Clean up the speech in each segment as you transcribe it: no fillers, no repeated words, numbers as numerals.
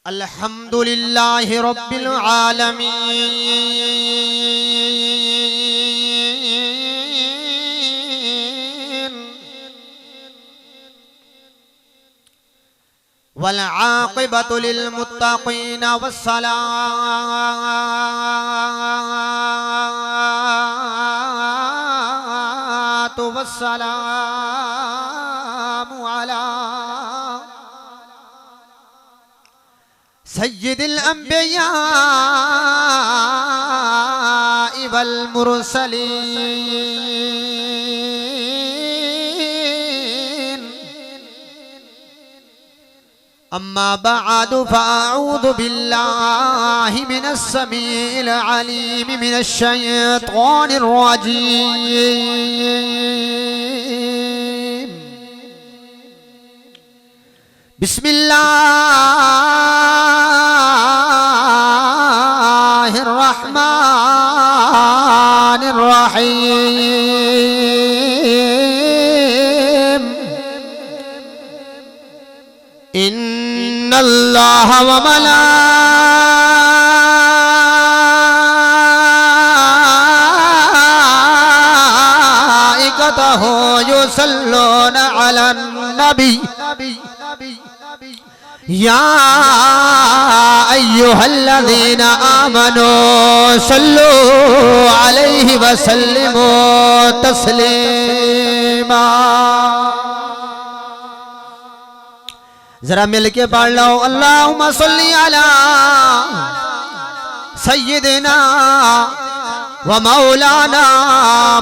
अल्हम्दुलिल्लाहि रब्बिल आलमीन वल आक़िबतु लिल मुत्तक़ीन वस्सलातु वस्सलामु अला सय्यिदिल अंबिया वल मुरसलीन अम्मा बअदु फअऊज़ु बिल्लाहि मिनस समीइल अलीम मिनश शैतानिर रजीम बिस्मिल्लाहिर रहमानिर रहीम इन्नल्लाह व मलाइकतहु युसल्लूना अलन नबी या अय्युहल्लज़ीना आमनू सल्लू अलैहि व सल्लिमू तस्लीमा। जरा मिलके पढ़ लो अल्लाहुम्मा सल्ली अला सय्यिदिना व मौलाना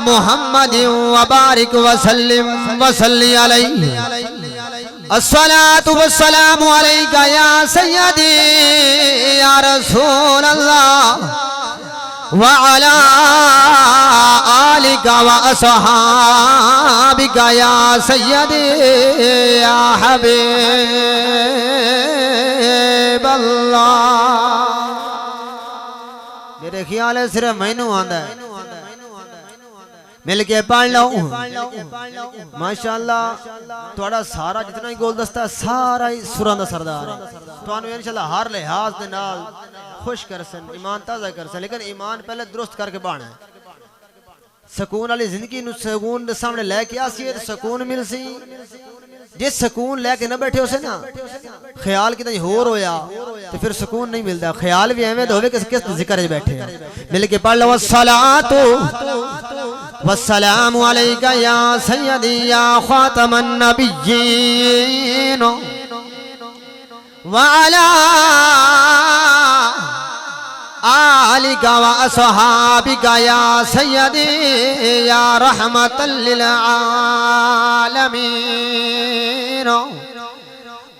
मुहम्मदिन व बारिक व सल्लिम व सल्ली अलैहि अस्सलातु वस्सलामु अलैका या सय्यदी या रसूल अल्लाह व अला आलिका व अस्हाबिका या सय्यदी या हबीब अल्लाह। मेरे ख्याल है सिर्फ मैनू आंदा है, मिल के पढ़ लो माशाअल्लाह। थोड़ा सारा जितना ही गुलदस्ता सारा ही सुरां दा सरदार है। तुहानू इंशाअल्लाह हर लिहाज दे नाल खुश कर सन, ईमान ताज़ा कर सन, लेकिन ईमान पहले दुरुस्त करके बाना है। सुकून वाली जिंदगी नू सुकून दे सामने लेके आसी तो सुकून मिल सी। जिस सुकून लेके न बैठे उसे ना ख्याल कितना होर होया तो फिर सुकून नहीं मिलता। ख्याल भी एवं तो होवे किस जिक्र बैठे मिल के पढ़ लो अस्सलातु वस्सलामु अलैका या सय्यदी या खातमन नबिय्यीन व अला आलिका व अस्हाबिका या सय्यदी या रहमतल लिल आलमीन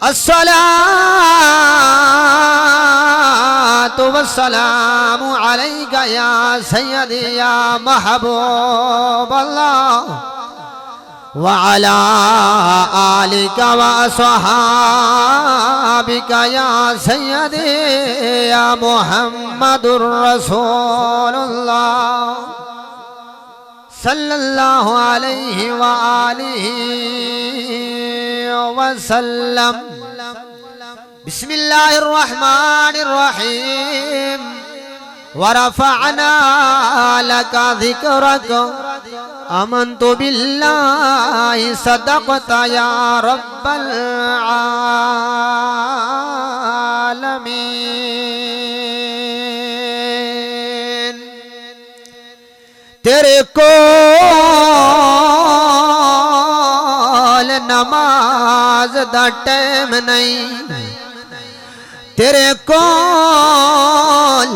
अस्सलातु वस्सलामु अलैका या सय्यदी या महबूब अल्लाह व अला आलिका व अस्हाबिका या सय्यदी या मुहम्मदुर रसूलुल्लाह सल्लल्लाहु अलैहि व आलिहि वसल्लम। बिस्मिल्लाहिर रहमानिर रहीम व रफ़अना लका ज़िक्रक आमन्तु बिल्लाहि सदक़ता या रब्बल आलमीन। तेरे कोल नमाज दा टाइम नहीं, तेरे कोल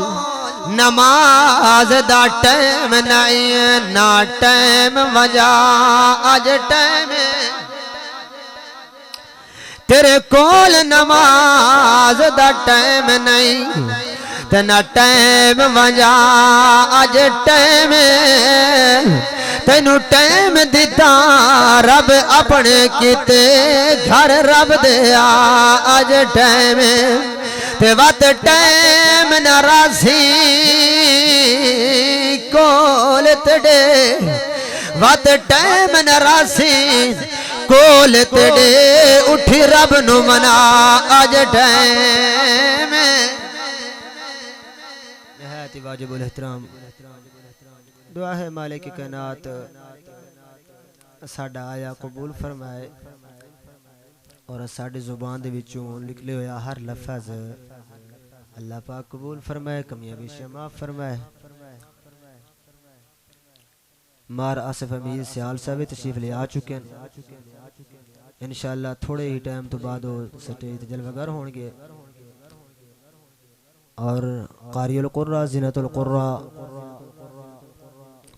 नमाज दा टाइम नहीं, ना टाइम वजा अज टाइम तेरे कोल नमाज दा टाइम नहीं ते ना टाइम वजा अज टाइम तेनू टाइम दिता रब अपने किते घर रब दिया अज टाइम ते वत टाइम न रासी कोल तेरे वत टाइम न रासी कोल तेरे उठ ही रब नु मना अज टाइम निहायत वाजिबुल एहतराम दुआ है मालिक कायनात साडा आया कबूल फरमाए और साडी जुबान दे विचों निकले होया हर लफ्ज़ अल्लाह पाक कबूल फरमाए कमियां भी माफ फरमाए। मार आसिफ अमीर सियाल साहब तशरीफ ले आ चुके हैं इंशाअल्लाह थोड़े ही टाइम तो बाद वो स्टेज ते जलवागर होंगे और कारियुल कुर्रा ज़ीनतुल कुर्रा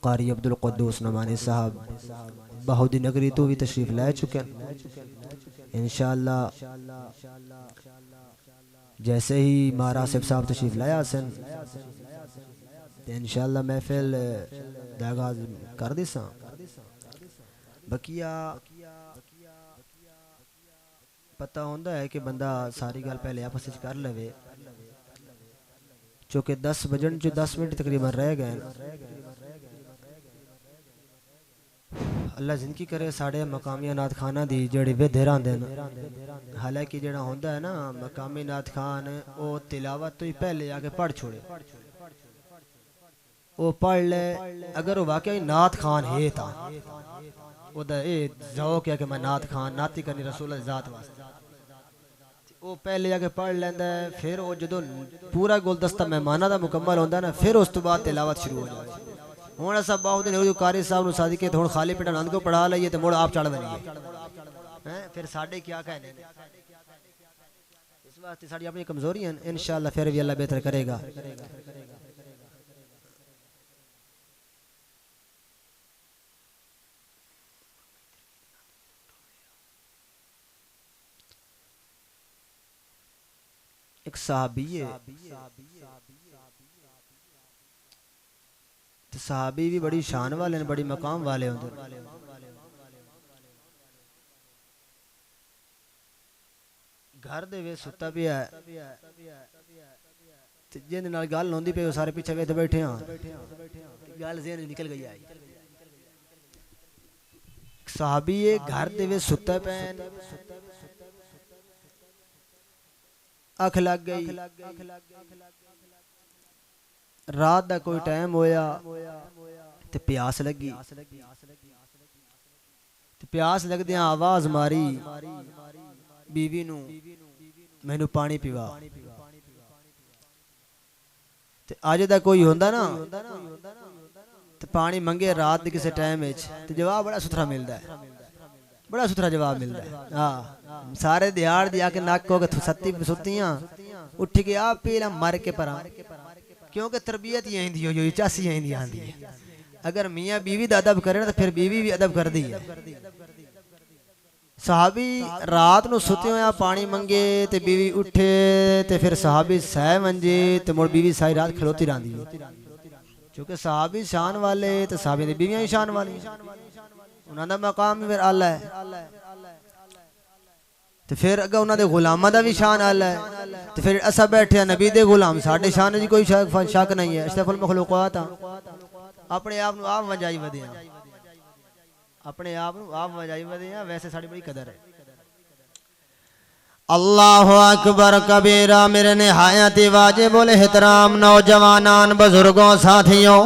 कारी अब्दुल कुद्दूस नमानी साहब बहाउद्दीन नगरी तो भी तशरीफ ले चुके हैं इंशाअल्लाह। जैसे ही मार आसिफ साहब तशरीफ लाया सन इंशाअल्लाह महफिल दा आगाज़ कर दिसा। बकिया पता होंदा है कि बंदा सारी गल पहले आपस में कर लवे चूँकि 10 बजन जो 10 मिनट तकरीबन रह गए। अल्लाह जिंदगी करे साढ़े मकामी नात खाना दी जड़ी बेधेर आंदे न हालांकि जेड़ा होंदा है ना मकामी नात खान वो तिलावत तो ही पहले आके पढ़ छोड़े वो पढ़ ले अगर वो वाकई नात खान है ता ओदा ए ज़ौक़ है कि मैं नात खान नाती करनी रसूल ज़ात वास्ते वो पहले आके पढ़ लेंदा है फिर वो जदों पूरा गुलदस्ता मेहमाना दा मुकम्मल होंदा ना फिर उस तो बाद तिलावत शुरू हो जाए। हुण असां बाहुद्दीन नगरी कारी साहब नूं सादी के हुण खाली पेट आनंद को पढ़ा लईए ते मुड़ आप चढ़ बनीए हैं फिर साडे क्या कहने इस वास्ते साडी अपनी कमजोरियां इंशाअल्लाह फिर भी अल्लाह बेहतर करेगा। एक सहाबी है तो सहाबी भी बड़ी शान वाले बड़ी मकाम वाले होंगे। घर दे वे सुता भी है जिंदे नाल गल होंदी पे सारे पीछे वेद बैठे हाँ गल ज़हन निकल गई आई। सहाबी है घर दे वे सुता पैन अख लग गई रात दा कोई टाइम होया ते प्यास लगी ते प्यास लगदियां आवाज मारी बीवी नू मैनू पानी पिवा ते अज दा कोई होंदा ना ते पानी मंगे रात दे किसी टाइम ते जवाब बड़ा सुथरा मिलदा है बड़ा सुथरा जवाब मिलता है। हाँ सारे दिहाड़ दी आके नक हो के सत्ती सुतियां उठ के आप पी ला मर के परा क्योंकि तरबियत यही दी हो चासी यही दी आंदी है। अगर मियाँ बीवी दा अदब करे ना तो फिर बीवी भी अदब कर दी है। सहाबी रात नू सुते होया पानी मंगे ते बीवी उठे ते फिर सहाबी सह मंजे ते मुड़ बीवी सारी रात खलोती रही क्योंकि सहाबी शान वाले तो सहाबी दी बीवियां ही शान वाली उन्होंने मकाम फिर आला है तो फिर अगर उन्होंने गुलामा का भी शान आला है तो फिर असा बैठे नबी दे गुलाम साढ़े शान जी कोई शक नहीं है। अशरफुल मखलूकात अपने आप आप वजाई वधे अपने आप आप वजाई वधे वैसे साड़ी बड़ी कदर है। अल्लाह अकबर कबीरा मेरे निहायत वाजिबुल एहतराम नौजवानान बुजुर्गों साथियों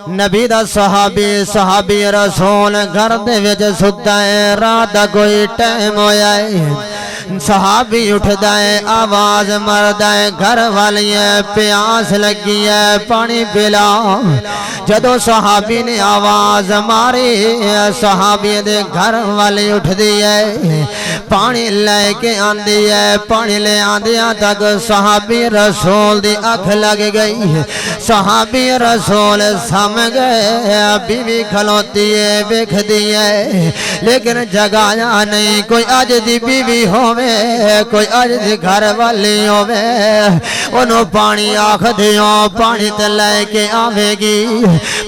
नबी दा सहाबी रसूल घर दे विच सुता है रात दा कोई टाइम होया है सहाबी उठदा है आवाज मरदा है घर वाली प्यास लगी है पानी पिला। जदों सहाबी ने आवाज मारी सहाबी दे घर वाली उठदी है पानी लेके आंदी है पानी ले आंदियां तक सहाबी रसूल दी अख लग गई सहाबी रसूल सम गए बीवी खलोती है वेखदी है लेकिन जगाया नहीं कोई अज दी बीवी हो होवे कोई अज दी घर वाली होवे ओनू पानी आख दियो पानी ते लेके आवेगी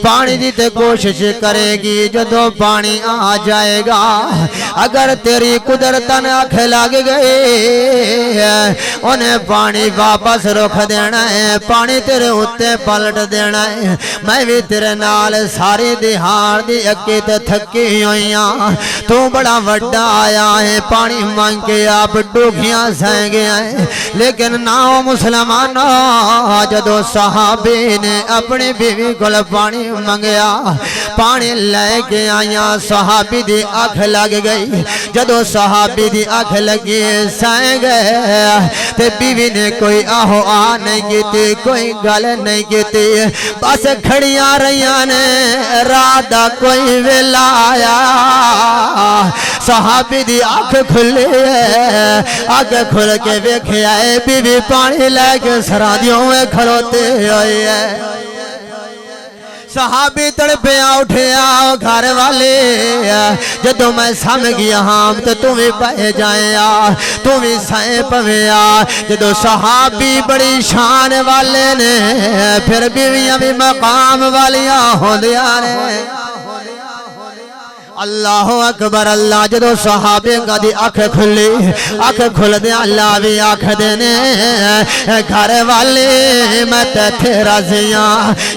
पानी दी ते कोशिश करेगी जदों पानी आ जाएगा अगर तेरी कुदरतन आँख लग गई उन्हें पानी वापस रुख देना है पानी तेरे उत्ते पलट देना है मैं भी तेरे नाल सारी दिहाड़ दी अक्की ते थकी हुई तू बड़ा वड्डा आया है पानी मांग के आप डूखियां सह गया है लेकिन ना वो मुसलमान जदों सहाबी ने अपनी बीवी को पानी मंगया पानी लेके आया सहाबी दी अख लग गई जदों सहाबी दी अख लगी सह गए ते बीवी ने कोई आहो आ नहीं की कोई गल नहीं की बस खड़ियां रहिया ने रात दा कोई वेला आया सहाबी दी अख खुली अख खुल के वेख्या बीवी पानी लैके सरादियों में खड़ोते हुए है सहाबी तड़पिया उठिया घर वाले जदों मैं सम गया हाँ तो तू भी बह जाया तू भी सह पवेया जदों सहाबी बड़ी शान वाले ने फिर बीवियां भी मकाम वालियां होंदियां ने अल्लाह अकबर अल्लाह जदों सहाबे दी अख खुली अख खुल दे अल्लाह भी आख देने घर वाले मैं तेथे राजिया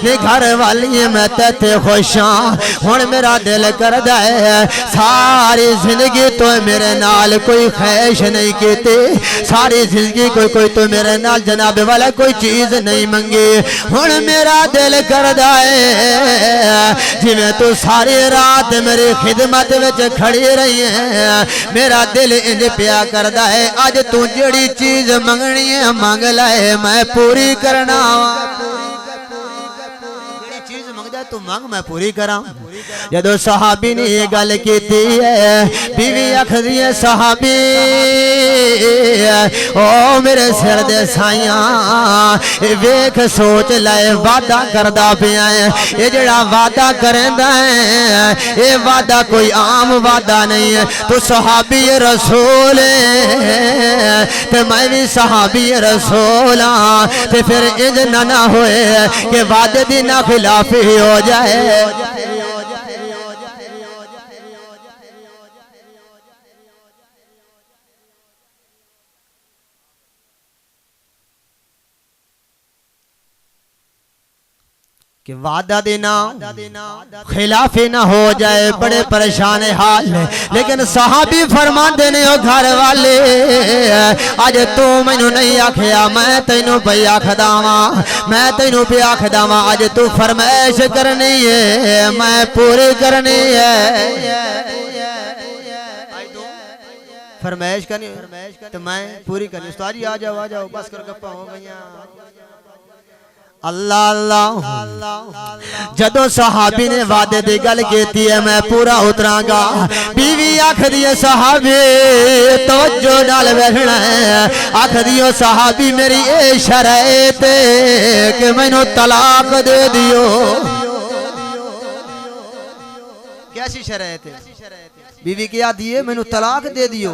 ने घर वाली मैं तेथे खुश हाँ हुण मेरा दिल करदा है सारी जिंदगी तो मेरे नाल कोई ख्वाहिश नहीं की सारी जिंदगी कोई तो मेरे नाल जनाब वाला कोई चीज नहीं मंगी हुण मेरा दिल करदा है जिवें तू सारी रात मेरी खिदमत विच खड़ी रही है मेरा दिल इंज प्या करदा है अज तू जड़ी चीज मंगनी है मंग लाए मैं पूरी करना तू मंग मैं पूरी करा जदों सहाबी ने ये गल की बीवी आखदी है सहाबी ओ मेरे सिर दे साइया वेख सोच लाए वादा करदा पिया है ये जड़ा वादा करदा है ये वादा कोई आम वादा नहीं है तू सहाबी रसूल ते मैं भी सहाबी रसूल हाँ ते फिर इंज ना होए कि वादे दी ना खिलाफी हो जाए कि वादा देना खिलाफी ना हो जाए बड़े परेशान हाल है लेकिन सहाबी फरमाते ने ओ घर वाले अज तू मैनू नहीं आखिया मैं तेनू पे आखदा वां मैं तेनू पे आखदा वां अज तू फरमाइश करनी है मैं पूरी करनी है फरमाइश करनी तो मैं पूरी करनी उस्ताद जी आ जाओ बस कर गप्पा हो गईयां अल्लाह अल्लाह जदों सहाबी ने वादे दी गल कीती है मैं पूरा उतरांगा बीवी आखदी है सहाबी तवज्जो नाल बैठना है आखदी हो सहाबी मेरी ए शर्त कि मैनू तलाक दे दियो कैसी शर्त है बीवी क्या दिए मैनू तलाक दे दियो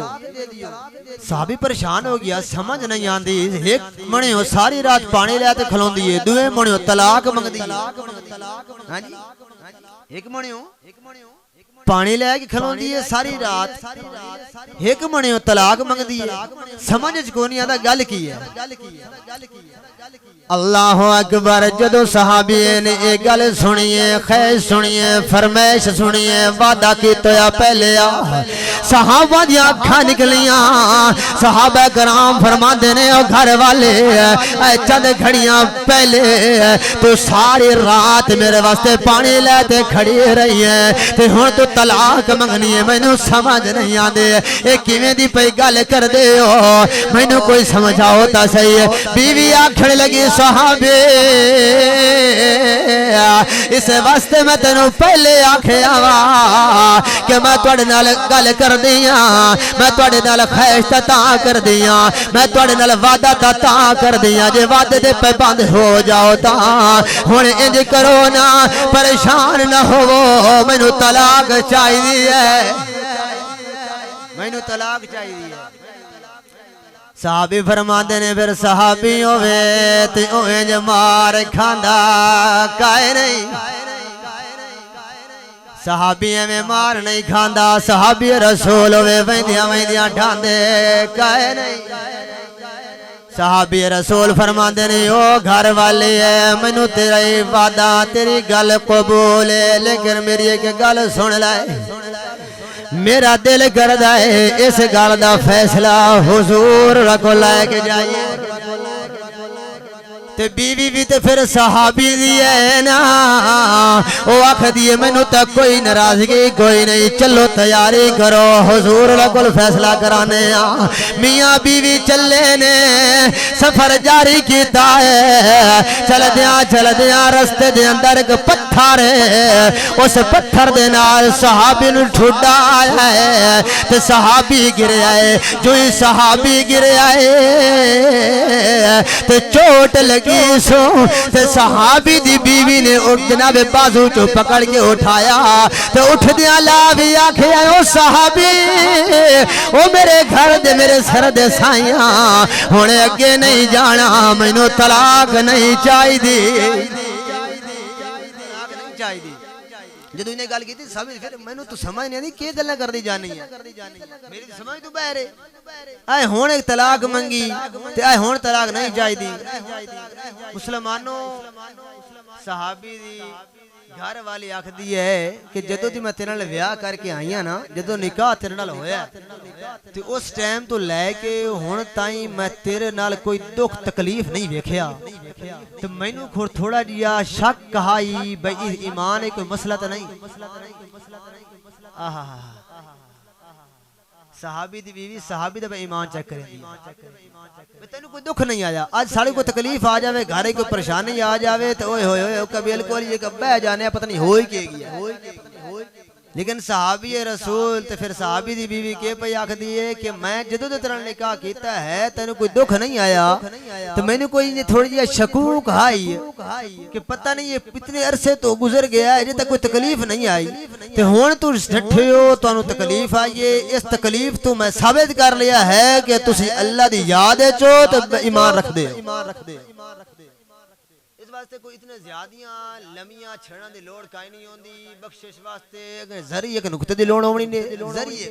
साहबी परेशान हो गया समझ नहीं आती एक मणियो सारी रात पानी लेते खलोंदी है दुए मणियो तलाक मंगदी हां जी एक मणियो पानी लेके खलोंदी है सारी रात एक मणियो तलाक मंगदी है समझ च कोई नहीं आता गल की है अल्लाह अकबर जदों सहाबी ने ये गल सुनिए ख्वाहिश सुनिए फरमाइश सुनिए वादा किया पहले सहाबा दी अखां निकलियां सहाबा कराम फरमाते ने ओ घर वाले चंद घड़ियां पहले तो सारी रात मेरे वास्ते पानी लेते खड़ी रही है ते हुण तो तलाक मंगनी है मैनू समझ नहीं आते ये किवें दी पई गल करदे हो मैनू कोई समझाओ ता सही है बीवी आखण लगी सहाबे इस वास्ते मैं तेनू पहले आखिया वा कि मैं तुहाडे नाल गल कर दिया मैं तुहाडे नाल ख्वाहिश तां कर दिया मैं तुहाडे नाल वादा तां कर दिया जे वादे ते पाबंद हो जाओ तां हुण इंज करो ना परेशान ना होवो मैनू तलाक चाहिए है मैनू तलाक चाहिए सहाबी फरमाते ने फिर सहाबी होवे ते ओए ज मार खांदा काए नहीं। सहाबी में मार नहीं खांदा, सहाबी रसूल होवे वैंदियां वैंदियां ठांदे काए नहीं। सहाबी रसूल फरमाते ने ओ घर वाले है मैनू तेरा वादा तेरी गल कबूल है, लेकिन मेरी एक गल सुन ले। मेरा दिल करदा है इस गल दा फैसला हुजूर को लैके जाइए। ते बीवी भी ते फिर सहाबी दी है ना, वो आख दिए मैनू तक कोई नाराजगी कोई नहीं, चलो तैयारी करो हुजूर को फैसला कराने आ। मियाँ बीवी चले ने सफर जारी किया है, चलदियां रस्ते दे अंदर एक पत्थर है, उस पत्थर दे नाल सहाबी नू ठुड्डा आया है ते सहाबी गिरया है। जो ही सहाबी गिरया है ते चोट लगी सो ते सहाबी दी बीवी ने जनाब बाजू चो पकड़ के उठाया ते उठदिया ला भी आखे ओ सहाबी ओ मेरे घर दे मेरे सर दे साइया हुण अगे नहीं जाना, मैनू तलाक नहीं चाहिदी। जदों इन्हें गल की सब फिर मैनू तू समझ नहीं आती की गल्लां करदी जानी है, मेरी समझ तू बहरे आए हुण एक तलाक मंगी ते आए हुण तलाक नहीं चाहिदी। मुसलमानों सहाबी दी घर वाली आखदी है कि जदों दी मैं तेरे नाल विआह करके आई हां ना, जदों निकाह तेरे नाल होया ते उस टाइम तो लैके हुण ताई मैं तेरे नाल कोई दुख तकलीफ नहीं वेखिया ते मैनू थोड़ा जिहा शक कहाई भाई ईमान है कोई मसला तो नहीं। आहा सहाबी दी बीवी सहाबी दा ईमान चेक करेंदी, तेन कोई दुख नहीं आया। आज साड़ी को तकलीफ आ जावे घरे कोई परेशानी आ जावे तो ओए होए होए कबील को ये बह जाने पता नहीं होई के गया। लेकिन सहाबी रसूल ते फिर सहाबी दी बीवी के पई आखदी है कि मैं जदों तेरे नाल निकाह कीता है तेन कोई दुख नहीं आया तो मैंने कोई थोड़ी जी शकूक आई कि पता नहीं ये इतने अरसे तो गुजर गया है, अजे तक कोई तकलीफ नहीं आई ते हुण तू डटे हो तानू तकलीफ आई है। इस तकलीफ तो मैं साबित कर लिया है कि तुसी अल्लाह दी याद चो ते ईमान रखदे हो। इस वास्ते कोई इतने ज्यादियां लमियां छड़ां दी लोड़ काई नहीं होंदी। बख्शिश वास्ते अगर जरी एक नुक्ते दी लोड़ होनी ने जरिए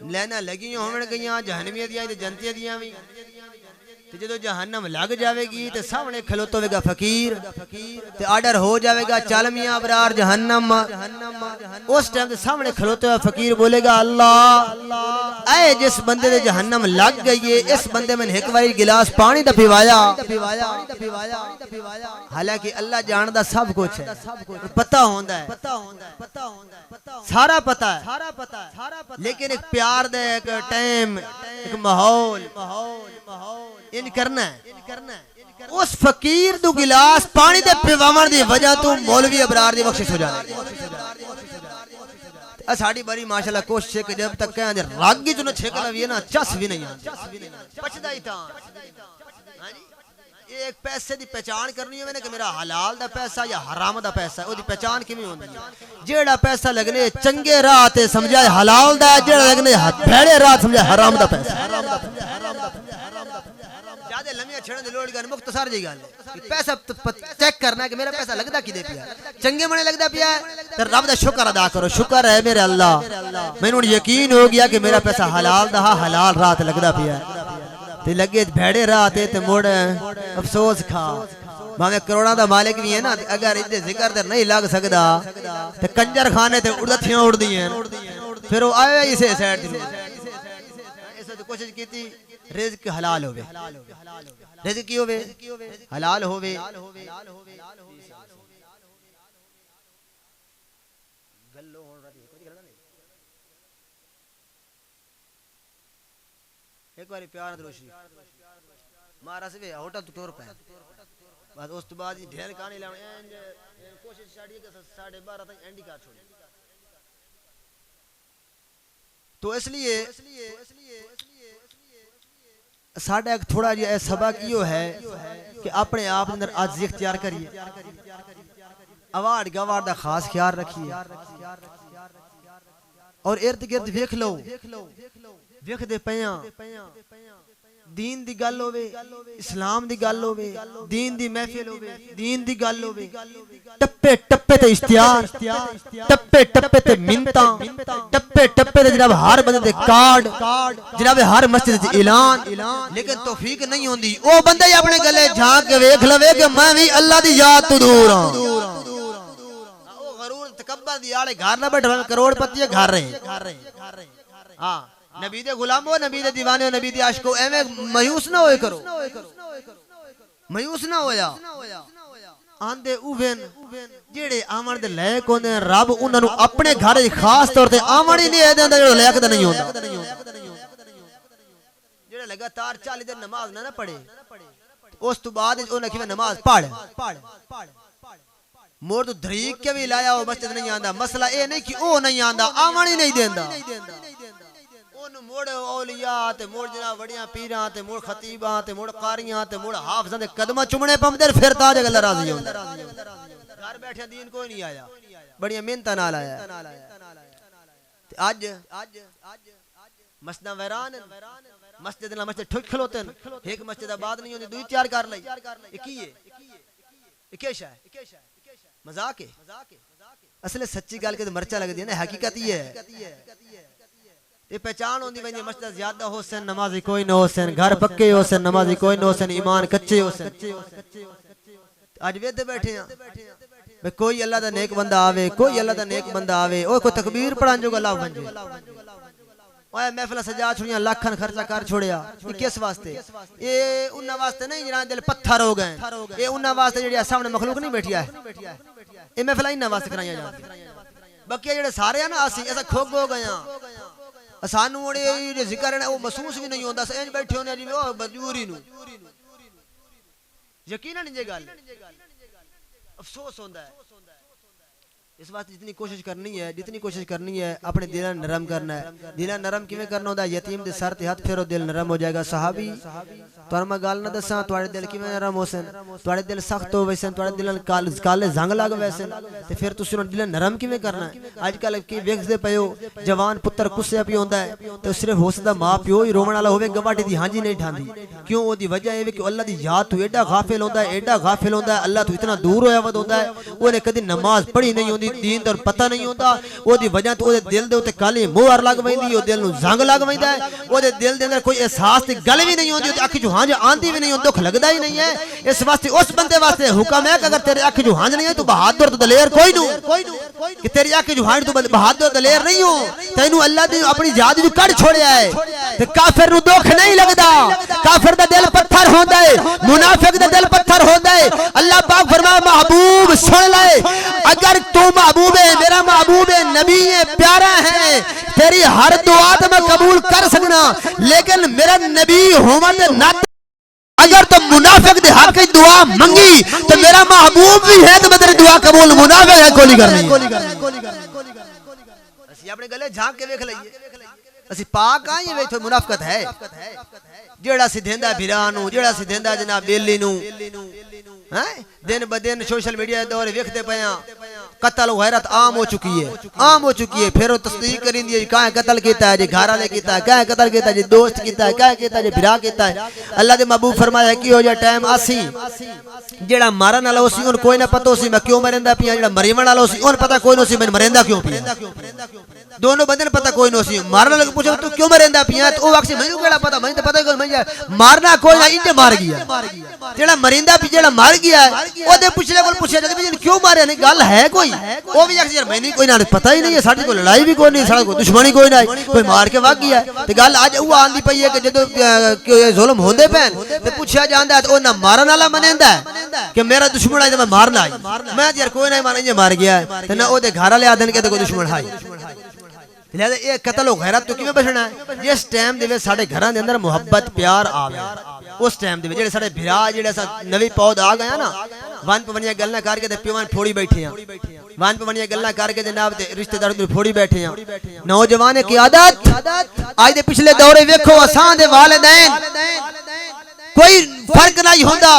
लैना लगियां होवन गईयां जहन्नमियां दियां ते जन्नतियां दियां भी ते जदों जहन्नम लग जाएगी ते सामने खलोता होगा फकीर ते आर्डर हो जाएगा चल मियां अबरार जहन्नम। उस टाइम ते सामने खलोते हुए फकीर बोलेगा अल्लाह ऐ जिस बंदे दे जहन्नम लग गई है इस बंदे में एक बारी गिलास पानी दा पिवाया। हालांकि अल्लाह जानदा सब कुछ है, पता होंदा है, सारा पता है, लेकिन एक प्यार दे एक टाइम एक माहौल इन करना है। उस फकीर दू गिलास पानी दे पिवावन दी वजह तो मौलवी अबरार दी बख्शिश हो जाती है। साड़ी बड़ी माशाल्लाह कोशिश है कि जब तक कहें रागी जो छेक लवी है ना चस भी नहीं पचदा ही था। एक पैसे की पहचान करनी है कि मेरा हलाल दा पैसा या हराम दा पैसा है, ओदी पहचान किवें होंदी है। जेड़ा पैसा लगने चंगे राह ते समझा हलाल दा, जेड़ा लगने भेड़े राह समझा हराम दा पैसा। ज्यादा लम्बियां छड़न दी लोड़ गन मुख्तसर जी गल कि पैसा चेक करना है कि मेरा पैसा लगदा किदे पिया, चंगे मने लगदा पिया ते रब दा शुक्र अदा करो। शुक्र है मेरे अल्लाह मैनू यकीन हो गया कि मेरा पैसा हलाल दा हलाल राह ते लगदा पिया ते लगे भेड़े राह ते मुड़ अफसोस खा। भावे करोड़ा दा मालिक भी है ना, अगर इदे जिक्र ते नहीं लग सकदा ते कंजर खाने ते उड़थियां उड़दी हैं फिर वो आया इसे साइड ते ऐसे कोशिश कीती रिज़्क हलाल होवे, रिज़्क की होवे हलाल होवे। एक बार प्यार रोशनी मारा से होटल तो तोर पे बस उस तो बाद ढेर कहानी लाने कोशिश छाड़ी के 12:30 तक एंडी कार छोड़ी। तो इसलिए साडा एक थोड़ा जिहा सबक यो है कि अपने आप अंदर आजिज़ इख्तियार करिए, अवार्ड गवार्ड का खास ख्याल रखिए। और इर्द गिर्द वेख लो वेखदे पिया दीन दी गल होवे इस्लाम दी गल होवे दीन दी महफिल होवे दीन दी गल होवे टप्पे टप्पे ते इश्तिहार टप्पे टप्पे ते मिन्नतां टप्पे टप्पे ते जनाब हर बंदे दे कार्ड जनाब हर मस्जिद च ऐलान लेकिन तौफीक नहीं होंदी ओ बंदे अपने गले झांक के वेख लवे कि मैं भी अल्लाह दी याद तो दूर हां ओ गरूर तकब्बुर दी आले घर ना बैठे करोड़पति घर रहे हां नबी दे गुलामो नबी दे दीवाने नबी दे आशिको एवें मायूस ना होए करो मायूस ना होया आंदे उवेन जेड़े आवन दे लायक होंदे रब उन्हां नु अपने घर च खास तौर ते आवन ही नहीं देंदा जेड़ा लायक ते नहीं होंदा जेड़ा लगातार 40 दिन नमाज ना पढ़े उस तो बाद उन्हें कि नमाज पढ़ मोर तो दरीक के भी लाया वो मस्जिद नहीं आंदा मसला ए नहीं कि ओ नहीं आंदा आवन ही नहीं देंदा मोड़ औलिया ते मोड़ जनाब वड़ियां पीरां ते मोड़ खतीबां ते मोड़ कारियां ते मोड़ हाफिजां दे कदमां चुमने पमदे फिर ताज अल्लाह राजी होंदा घर बैठे दीन कोई नहीं आया बड़ियां मेहनतां नाल आया ते आज मस्जिदां वैरान मस्जिद ना मस्जिद ठुक खलोते एक मस्जिद आबाद नहीं होंदी दूई तैयार कर लई ये की है ये क्या है मजाक है असले सच्ची गल के मर्चा लगदी है ना हकीकत ही है ये पहचान होंदी वने मस्जिद ज्यादा होसन नमाजी कोई न होसन घर पक्के होसन नमाजी कोई न होसन ईमान कच्चे होसन आज वेदे बैठे हैं भाई कोई अल्लाह दा नेक बंदा आवे कोई अल्लाह दा नेक बंदा आवे ओ कोई तकबीर पढ़ान जो अल्लाह बन जे ओए महफिल सजा छोड़ियां लाखन खर्चा कर छोड़या ये किस वास्ते ये उन्ना वास्ते नहीं जिना दिल पत्थर हो गए ये उन्ना वास्ते जेड़ी सामने मखलूक नहीं बैठिया है ये महफिल इन्ना वास्ते कराईया जाती बाकी जेड़े सारे हैं ना असी ऐसा खोग हो गया सानू ओड़े जिक्र है वो महसूस भी नहीं होता इंज बैठे होने जी ओ मजबूरी नु यकीन नहीं जे गल अफसोस होता है इस वास्ते जितनी कोशिश करनी है अपने दिल नरम करना है दिल नरम किवें करना होता है यतीम दे सर ते हाथ फेरो दिल नरम हो जाएगा सहाबी तुहानू मैं गल ना दसा तुहाडे दिल किवें नरम होसन तुहाडे दिल सख्त हो वैसन तुहाडे दिल काले जंग लग वैसन ते फिर तुसी उन्हां दिल नरम किवें करना है आजकल की वेखदे पयो जवान पुत्र गुस्से पी होंदा है ते सिर्फ हो सकदा मां प्यो ही रोवण वाला होवे गवाटी दी हांजी नहीं ठांदी क्यों ओदी वजह है कि अल्लाह दी याद तू एडा गाफिल होंदा है अल्लाह तू इतना दूर होया वद होंदा है ओने कदी नमाज पढ़ी नहीं होंदी दीन दा पता नहीं होता ओदी वजह तो ओदे दिल दे उते काली मोहर लग वैंदी ओ दिल नु जंग लग वैंदा है ओदे दिल दे अंदर कोई एहसास दी गल भी नहीं होंदी ओदी अख जो हांज आंदी भी नहीं होंदी दुख लगदा ही नहीं है इस वास्ते उस बंदे वास्ते हुक्म है कि अगर तेरे अख जो हांज नहीं है तू बहादुर तो दलेर कोई नु कि तेरी अख जो हांज तू बहादुर दलेर नहीं हो तैनू अल्लाह दी अपनी जात जो कढ़ छोड़या है ते काफिर नु दुख नहीं लगदा काफिर दा दिल पत्थर होंदा है मुनाफिक दा दिल पत्थर होंदा है अल्लाह पाक फरमाया महबूब सुन ले अगर तू महबूब मेरा महबूब है नबी है प्यारा है तेरी हर दुआ तो मैं कबूल कर सकना लेकिन मेरा नबी होने के नाते अगर तो मुनाफिक दे हक की दुआ मंगी तो मेरा महबूब भी है तो मैं तेरी दुआ कबूल मुनाफिक है कोली करनी असि अपने गले झांक के देख लइए असि पाक आए वे तो मुनाफिकत है जेड़ा सी देंदा भिरा नु जेड़ा सी देंदा जनाब बेली नु हैं दिन ब दिन सोशल मीडिया दौर देखते पया कत्ल गैरत आम हो चुकी है फिर तस्दीक करिंदी है काहे कत्ल कीता है जी घर वाले कीता है काहे कत्ल कीता है जी दोस्त कीता है काहे कीता है जी भिरा कीता है अल्लाह दे महबूब फरमाया कि हो जा टाइम आसी जेड़ा मारन वाला उसी उन कोई ना पता उसी मैं क्यों मरेंदा पिया जेड़ा मरीवन वाला उसी उन पता कोई उसी मैं मरेंदा क्यों पिया दोनों बंदे पता कोई ना उसी मारन वाले पूछो तू क्यों मरेंदा पिया तो वाक्सी मैनू केड़ा पता मैं तो पता कोई मैं मारना कोई ना इंजे मार गया जेड़ा मरिंदा पी जेड़ा मार गया ओदे पिछले कोल पूछया जांदा भी क्यों मारे नहीं गल है कोई ओ भी यार मैंने कोई ना पता ही नहीं है साडी कोई लड़ाई भी कोई नहीं साडा कोई दुश्मनी कोई नहीं कोई मार के भाग गया ते गल आज वो आंदी पई है कि जदों जुल्म होंदे पैन ते पूछया जांदा तो ओ ना मारन वाला मनेंदा कि मेरा दुश्मन है तो मैं मारना है मैं यार कोई नहीं मार इंजे मार गया ते ना ओदे घर वाले आदन के कोई दुश्मन है लिहाजा ये कत्ल हो गैरत तो किवें बचना है जिस टाइम दे साडे घरां दे अंदर मुहब्बत प्यार आवे उस टाइम दे जेड़े साडे भिरा जेड़े सा नवी पौध आ गया ना वन पवनिया गल्लां करके ते पिवां फोड़ी बैठे हैं वन पवनिया गल्लां करके जनाब ते रिश्तेदार नु फोड़ी बैठे हैं नौजवान की आदत आज दे पिछले दौरे देखो असां दे वालिदैन कोई फर्क नहीं होता,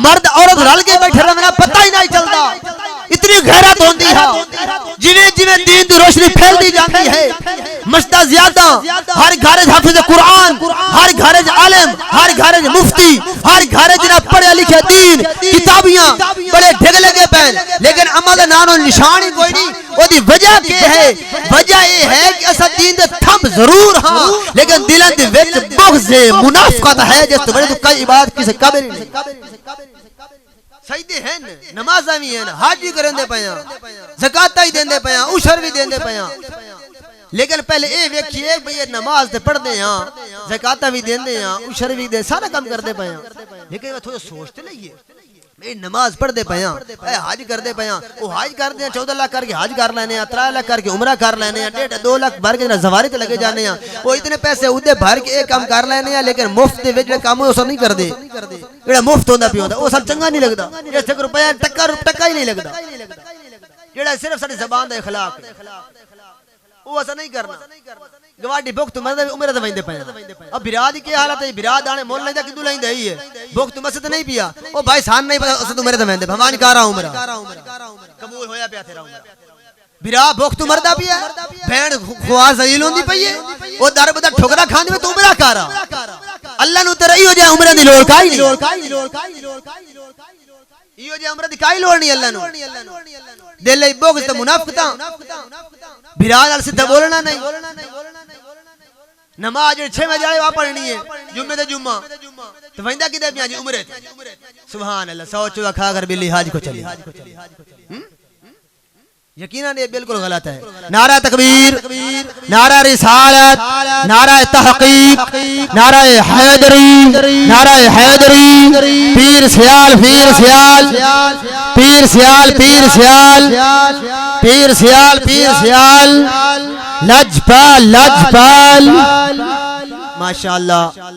मर्द औरत रल के बैठे रहना पता ही नहीं चलता। इतनी गैरत होती है, जिवें जिवें दीन की रोशनी फैलती जाती है, मस्ता ज्यादा हर घर हाफिज कुरान, हर घर आलिम, हर घर मुफ्ती, हर घर जिन्हें पढ़े लिखे दीन किताबियां बड़े ढिग लगे पैन, लेकिन अमल नानो निशान ही कोई नहीं। ओदी वजह क्या है? वजह ये है कि असा दीन दे थम जरूर हां, लेकिन दिल दे विच बुग़्ज़ मुनाफिकत है, जिस बड़े तो कई इबादत किसे कबर ही नहीं। सजदे हैं, नमाज़ां भी हैं, हज भी करंदे पया, ज़कात ही देंदे पया, उशर भी देंदे पया, लेकिन पहले ये वेखिए भई ये नमाज ते पढ़दे हां, ज़कात भी देंदे हां, उशर भी दे, सारा काम करदे पया, लेकिन थोड़ा सोचते नहीं है नमाज पढ़ते पया, हज करते पया, वो हज करते हैं 14 लाख करके हज कर लेने, 3 लाख करके उमरा कर लेने, 1.5-2 लाख भर के जवारी ते लगे जाने, वो इतने पैसे उदे भर के एक काम कर लेने, लेकिन मुफ्त दे काम नहीं करते, जो मुफ्त होता पिया वो सब चंगा नहीं लगता, जैसे रुपया टक्का ही नहीं लगता, जो सिर्फ साड़ी जबान का इखलाक वो ऐसा नहीं करना। गवाडी भुगत मरद उम्र ते वंदे पया, अब बिराद की हालत है, बिराद आने मोल लेंदा किदू लेंदा ही है, भुगत मसद नहीं पिया, ओ भाई सान नहीं पता अस उम्र ते वंदे भगवान का रहा उम्र कबूल होया पिया तेरा उम्र, बिरा भुगत मरदा पिया, भेड़ खुआ जलील होंदी पई है, ओ दर बदा ठोकरा खांदी में तू उम्र कारा, अल्लाह नु ते रही हो जाए उम्र दी लोड़ काई नहीं, इयो जे उम्र दी काई लोड़ नहीं अल्लाह नु, दिल लै बोग ते मुनाफिकता, बिराद अल सीधा बोलना नहीं, नमाज 6 बजे जाए वा पढ़नी है, जुम्मे ते जुम्मा तो वंदा किदे पिया जी उम्र सुभान अल्लाह, 100 चूहा खा कर बिल्ली हाज को चली, यकीनन ये बिल्कुल गलत है। नारा तकबीर, नारा रिसालत, नारा तहकीक, नारा हैदरी, नारा हैदरी, पीर सियाल, पीर सियाल, पीर सियाल, पीर सियाल, पीर सियाल, पीर सियाल, लजपाल, लजपाल, माशाअल्लाह।